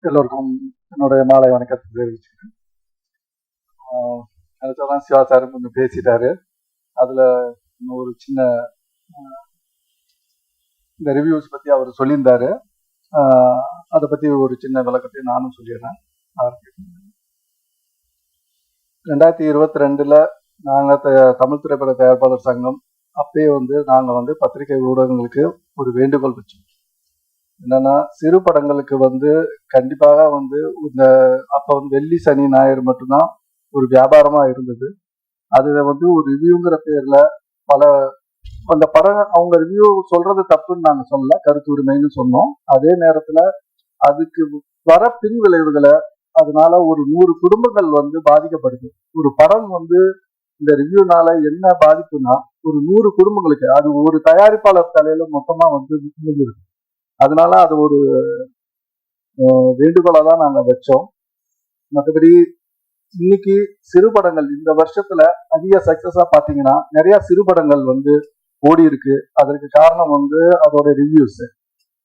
எல்லோருக்கும் என்னுடைய மாலை வணக்கத்தை தெரிவிச்சுக்கிறேன். நினைச்சதான் சிவா சார் கொஞ்சம் பேசிட்டாரு. அதுல ஒரு சின்ன இந்த ரிவ்யூஸ் பத்தி அவர் சொல்லியிருந்தாரு. அதை பத்தி ஒரு சின்ன விளக்கத்தை நானும் சொல்லிடுறேன். 2022 நாங்க தமிழ் திரைப்பட தயாரிப்பாளர் சங்கம் அப்பயே நாங்க பத்திரிகை ஊடகங்களுக்கு ஒரு வேண்டுகோள் வச்சோம். என்னன்னா, சிறு படங்களுக்கு கண்டிப்பாக இந்த அப்ப வெள்ளி சனி ஞாயிறு மட்டும்தான் ஒரு வியாபாரமா இருந்தது. அதுல ஒரு ரிவ்யூங்கிற பேர்ல பல அந்த படம் அவங்க ரிவ்யூ சொல்றது தப்புன்னு நாங்க சொல்லல, கருத்து உரிமைன்னு சொன்னோம். அதே நேரத்துல அதுக்கு வர பின் விளைவுகளை அதனால ஒரு 100 குடும்பங்கள் பாதிக்கப்படுது. ஒரு படம் இந்த ரிவ்யூனால என்ன பாதிப்புனா ஒரு 100 குடும்பங்களுக்கு அது ஒரு தயாரிப்பாளர் தலையில மொத்தமா விழுந்துருது. அதனால அது ஒரு வேண்டுகோளா தான் நாங்க வச்சோம். மற்றபடி இன்னைக்கு சிறு படங்கள் இந்த வருஷத்துல அதிக சக்சஸா பாத்தீங்கன்னா நிறைய சிறு படங்கள் ஓடி இருக்கு. அதற்கு காரணம் அதோட ரிவ்யூஸ்.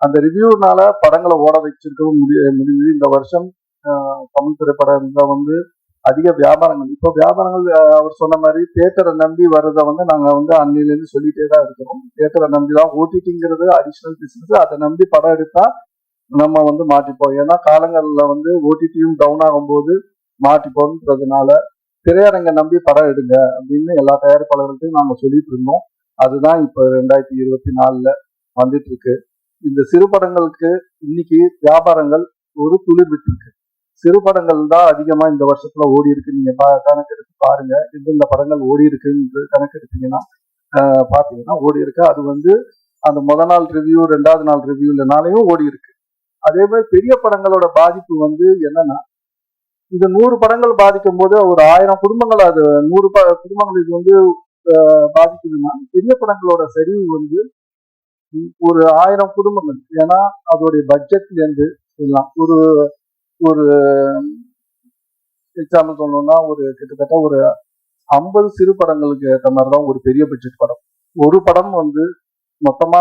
அந்த ரிவ்யூனால படங்களை ஓட வச்சிருக்கவும் முடியுது. இந்த வருஷம் தமிழ் திரைப்படம் அதிக வியாபாரங்கள். இப்போ வியாபாரங்கள் அவர் சொன்ன மாதிரி தியேட்டரை நம்பி வர்றதை நாங்க அன்னையிலேருந்து சொல்லிட்டே தான் இருக்கிறோம். தியேட்டரை நம்பி தான் ஓடிடிங்கிறது அடிஷனல் பிசினஸ். அதை நம்பி படம் எடுத்தா நம்ம மாட்டிப்போம். ஏன்னா காலங்கள்ல ஓடிடியும் டவுன் ஆகும்போது மாட்டிப்போம்ன்றதுனால திரையரங்க நம்பி படம் எடுங்க அப்படின்னு எல்லா தயாரிப்பாளர்களுக்கும் நாங்க சொல்லிட்டு இருந்தோம். அதுதான் இப்ப 2024 வந்துட்டு இருக்கு. இந்த சிறு படங்களுக்கு இன்னைக்கு வியாபாரங்கள் ஒரு துளிர் விட்டு இருக்கு. சிறு படங்கள் தான் அதிகமா இந்த வருஷத்துல ஓடி இருக்கு. நீங்க கணக்கெடுத்து பாருங்க, எந்தெந்த படங்கள் ஓடி இருக்குன்னு கணக்கெடுத்தீங்கன்னா பாத்தீங்கன்னா ஓடி இருக்கு. அது அந்த முதல் நாள் ரிவ்யூ 2வது நாள் ரிவ்யூலனாலையும் ஓடி இருக்கு. அதே மாதிரி பெரிய படங்களோட பாதிப்பு என்னன்னா, இது 100 படங்கள் பாதிக்கும் போது ஒரு 1000 குடும்பங்கள், அது 100 குடும்பங்கள் இது பாதிக்குதுன்னா பெரிய படங்களோட சரிவு ஒரு 1000 குடும்பங்கள். ஏன்னா அதோடைய பட்ஜெட்ல இருந்து எல்லாம் ஒரு ஒரு எக்ஸாம்பிள் சொல்லணும்னா கிட்டத்தட்ட ஒரு 50 சிறு படங்களுக்கு ஏற்ற மாதிரிதான் ஒரு பெரிய பட்ஜெட் படம். ஒரு படம் மொத்தமா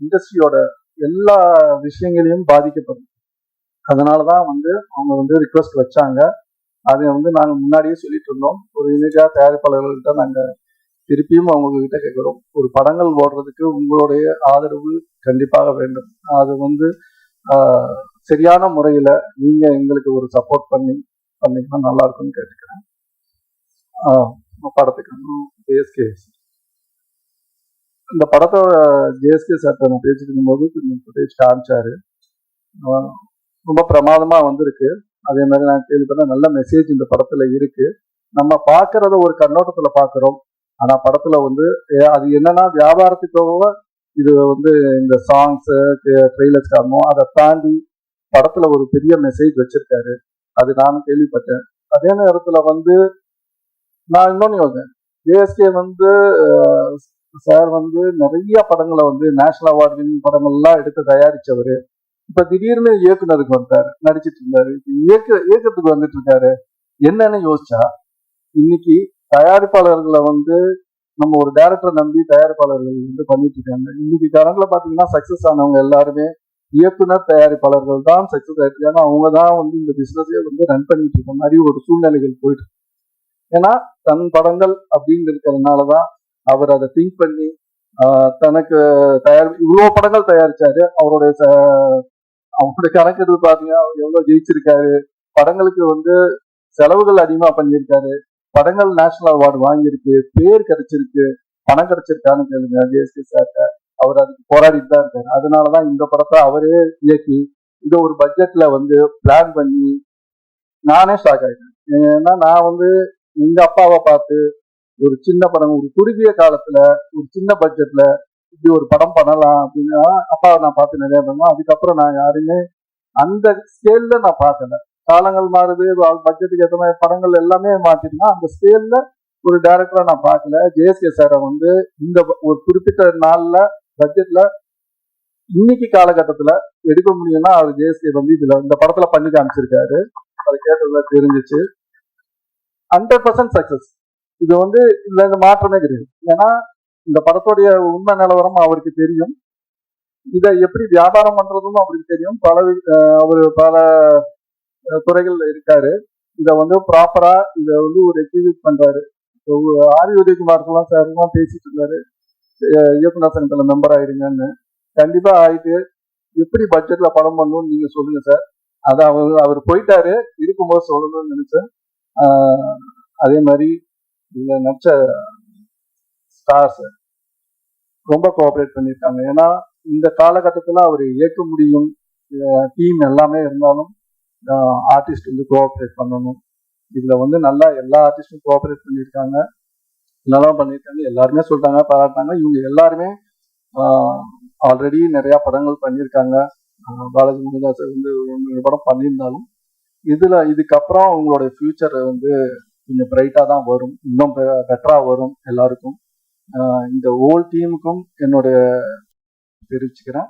இண்டஸ்ட்ரியோட எல்லா விஷயங்களையும் பாதிக்கப்படும். அதனாலதான் அவங்க ரிக்வெஸ்ட் வச்சாங்க. அதை நாங்க முன்னாடியே சொல்லிட்டு இருந்தோம். ஒரு இமேஜா தயாரிப்பாளர்கள்ட்ட நாங்க திருப்பியும் அவங்க கிட்ட கேட்கிறோம், ஒரு படங்கள் ஓடுறதுக்கு உங்களுடைய ஆதரவு கண்டிப்பாக வேண்டும். அது சரியான முறையில நீங்க எங்களுக்கு ஒரு சப்போர்ட் பண்ணீங்கன்னா நல்லா இருக்கும்னு கேட்டுக்கிறேன். படத்துக்கு ஜேஎஸ்கே இந்த படத்தோட ஜேஎஸ்கே சார்ட்ட நான் பேசிட்டு இருக்கும்போது கொஞ்சம் ஃபுட்டேஜ் காமிச்சாரு. ரொம்ப பிரமாதமா இருக்கு. அதே மாதிரி நான் கேள்விப்பட்ட நல்ல மெசேஜ் இந்த படத்துல இருக்கு. நம்ம பாக்குறத ஒரு கண்ணோட்டத்துல பாக்குறோம். ஆனா படத்துல அது என்னன்னா வியாபாரத்துக்காக இது இந்த சாங்ஸ் ட்ரெய்லர்ஸ் காரணம் அதை தாண்டி படத்துல ஒரு பெரிய மெசேஜ் வச்சிருக்காரு. அது நானும் கேள்விப்பட்டேன். அதே நேரத்துல நான் இன்னொன்னு யோசனை, ஜேஎஸ்கே சார் நிறைய படங்களை நேஷனல் அவார்டு வின்னிங் படங்கள்லாம் எடுத்து தயாரிச்சவரு. இப்ப திடீர்னு இயக்குனருக்கு வந்தாரு, நடிச்சிட்டு இருந்தாரு. இயக்கத்துக்கு வந்துட்டு இருக்காரு. என்னன்னு யோசிச்சா, இன்னைக்கு தயாரிப்பாளர்களை நம்ம ஒரு டைரக்டரை நம்பி தயாரிப்பாளர்கள் பண்ணிட்டு இருக்காங்க. இன்னைக்கு கரண்ட்ல பாத்தீங்கன்னா சக்சஸ் ஆனவங்க எல்லாருமே இயக்குனர் தயாரிப்பாளர்கள் தான் சக்சஸ் ஆயிருக்கு. ஏன்னா அவங்க தான் இந்த பிசினஸே ரன் பண்ணிட்டு இருக்க மாதிரி ஒரு சூழ்நிலைகள் போயிட்டு. ஏன்னா தன் படங்கள் அப்படின்னு இருக்கிறதுனாலதான் அவர் அதை திங்க் பண்ணி தனக்கு இவ்வளவு படங்கள் தயாரிச்சாரு. அவருடைய கணக்கு எடுத்து பாத்தீங்கன்னா எவ்வளவு ஜெயிச்சிருக்காரு. படங்களுக்கு செலவுகள் அதிகமா பண்ணியிருக்காரு. படங்கள் நேஷனல் அவார்டு வாங்கியிருக்கு, பேர் கிடைச்சிருக்கு. பணம் கிடைச்சிருக்கான்னு கேளுங்க ஜேஎஸ்கே சார்ட்ட. அவர் அதுக்கு போராடிட்டு தான் இருக்காரு. அதனாலதான் இந்த படத்தை அவரே இயக்கி இதை ஒரு பட்ஜெட்ல பிளான் பண்ணி நானே ஷாக் ஆயிட்டேன். ஏன்னா நான் எங்க அப்பாவை பார்த்து ஒரு சின்ன படம், ஒரு குறுகிய காலத்துல ஒரு சின்ன பட்ஜெட்ல இப்படி ஒரு படம் பண்ணலாம் அப்படின்னா அப்பாவை நான் பார்த்து நிறைய பண்ணோம். அதுக்கப்புறம் நான் யாருமே அந்த ஸ்கேல்ல நான் பார்க்கல. காலங்கள் மாறுது, பட்ஜெட்டுக்கு ஏற்ற மாதிரி படங்கள் எல்லாமே மாத்திருந்தா அந்த ஸ்கேல்ல ஒரு டைரக்டரா நான் பார்க்கல. ஜேஎஸ்கே சாரை இந்த ஒரு குறிப்பிட்ட நாள்ல பட்ஜெட்ல இன்னைக்கு காலகட்டத்துல எடுக்க முடியும்னா அவர் ஜேஎஸ்கே இதுல இந்த படத்துல பண்ணி காமிச்சிருக்காரு. அதை கேட்டதுல தெரிஞ்சிச்சு. 100% சக்சஸ். இது இதுல இந்த மாற்றமே கிடையாது. ஏன்னா இந்த படத்துடைய உண்மை நிலவரம் அவருக்கு தெரியும். இதை எப்படி வியாபாரம் பண்றதும் அவருக்கு தெரியும். அவர் பல துறைகள்ல இருக்காரு. இதை வந்து ப்ராப்பரா இதை வந்து ஒரு எக்ஸிக்யூட் பண்றாரு. ஆர் உதயகுமார்லாம் சார்லாம் பேசிட்டு இருந்தாரு, இயக்குனர் சங்கத்துல மெம்பர் ஆயிடுங்கன்னு. கண்டிப்பா ஆயிட்டு எப்படி பட்ஜெட்ல படம் பண்ணணும்னு நீங்க சொல்லுங்க சார். அதை அவர் போயிட்டாரு, இருக்கும்போது சொல்லணும்னு நினைச்சேன். அதே மாதிரி இதுல நடிச்ச ஸ்டார்ஸ் ரொம்ப கோஆபரேட் பண்ணியிருக்காங்க. ஏன்னா இந்த காலகட்டத்தில் அவர் இயக்க முடியும், டீம் எல்லாமே இருந்தாலும் ஆர்டிஸ்ட் வந்து கோஆபரேட் பண்ணணும். இதுல வந்து நல்லா எல்லா ஆர்டிஸ்டும் கோஆபரேட் பண்ணியிருக்காங்க, நல்லா பண்ணியிருக்காங்க. எல்லாருமே சொல்லிட்டாங்க, பாராட்டினாங்க. இவங்க எல்லாருமே ஆல்ரெடி நிறைய படங்கள் பண்ணியிருக்காங்க. பாலாஜி முருகதாசர் வந்து 1 படம் பண்ணியிருந்தாலும் இதுக்கப்புறம் உங்களோட ஃபியூச்சர் வந்து கொஞ்சம் பிரைட்டா தான் வரும், இன்னும் பெட்டரா வரும் எல்லாருக்கும். இந்த ஹோல் டீமுக்கும் என்னோட தெரிவிச்சுக்கிறேன்.